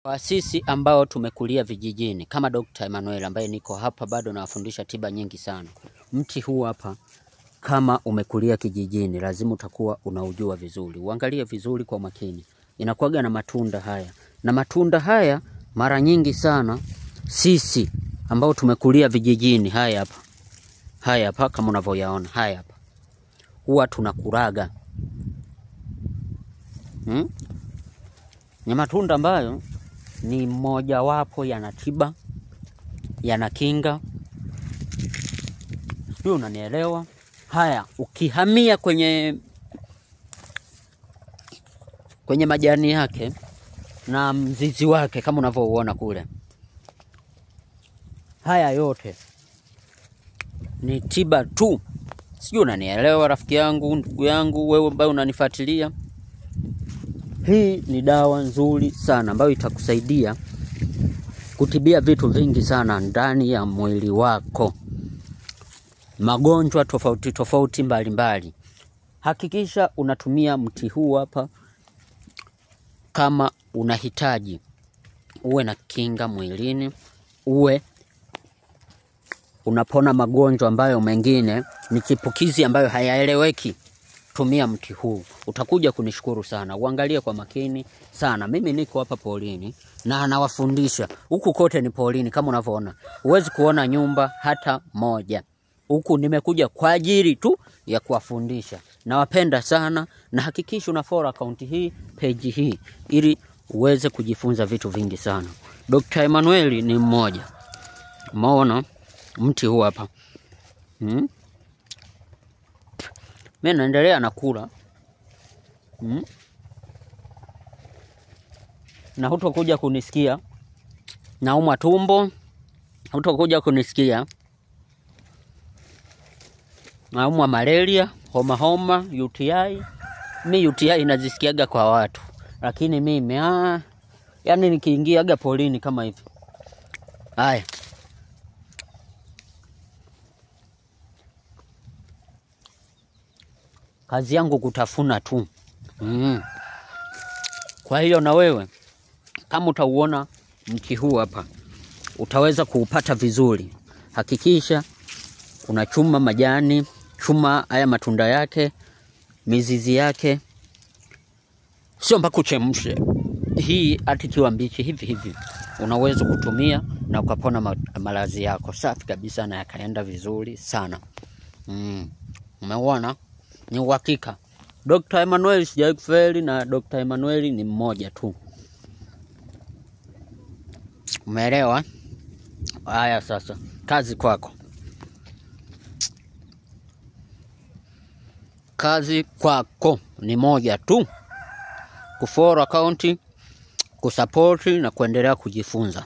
Kwa sisi ambao tumekulia vijijini kama Dr. Emmanuel ambaye niko hapa bado nawafundisha tiba nyingi sana. Mti huu hapa kama umekulia kijijini lazima utakuwa unaujua vizuri. Uangalie vizuri kwa makini. Inakuwaga na matunda haya. Na matunda haya mara nyingi sana sisi ambao tumekulia vijijini haya hapa. Haya hapa kama unavyoyaona haya hapa. Huwa tunakuraga. Ni matunda ambayo ni moja wapo yana tiba, yana kinga. Sio, unanielewa? Haya, ukihamia kwenye majani yake na mzizi wake kama unavyoona kule. Haya yote ni tiba tu. Sio, unanielewa rafiki yangu, ndugu yangu, wewe ambaye unanifuatilia? Hii ni dawa nzuri sana ambayo itakusaidia kutibia vitu vingi sana ndani ya mwili wako. Magonjwa tofauti tofauti mbalimbali. Hakikisha unatumia mti huu hapa kama unahitaji. Uwe na kinga mwilini, uwe unapona magonjwa ambayo mengine ni chipukizi ambayo hayaeleweki. Tumia mti huu. Utakuja kunishukuru sana. Uangalie kwa makini sana. Mimi niko hapa polini na nawafundisha. Huku kote ni polini kama unavyoona. Huwezi kuona nyumba hata moja. Huku nimekuja kwa ajili tu ya kuwafundisha. Nawapenda sana na hakikisha una follow account hii, page hii ili uweze kujifunza vitu vingi sana. Dr. Emmanuel ni mmoja. Umeona mti huu hapa. Mimi naendelea na kula. Na hutakuja kunisikia naumwa tumbo, hutakuja kunisikia naumwa malaria, homa, UTI. Mimi UTI nazisikiaga kwa watu, lakini mimi yani nikiingiaga polini kama hivi. Haya. Kazi yangu kutafuna tu. Kwa hiyo na wewe kama utauona mti huu hapa utaweza kuupata vizuri. Hakikisha unachuma majani, chuma haya matunda yake, mizizi yake. Sio mpaka uchemshe. Hii atikiwa mbichi hivi unaweza kutumia na ukapona maradhi yako safi kabisa na yakaenda vizuri sana. Umeona? Ni uhakika. Dr. Emmanuel sijawahi kufeli na Dr. Emmanuel ni mmoja tu. Umeelewa? Haya sasa, kazi kwako. Kazi kwako ni moja tu. Kufollow account, kusupport na kuendelea kujifunza.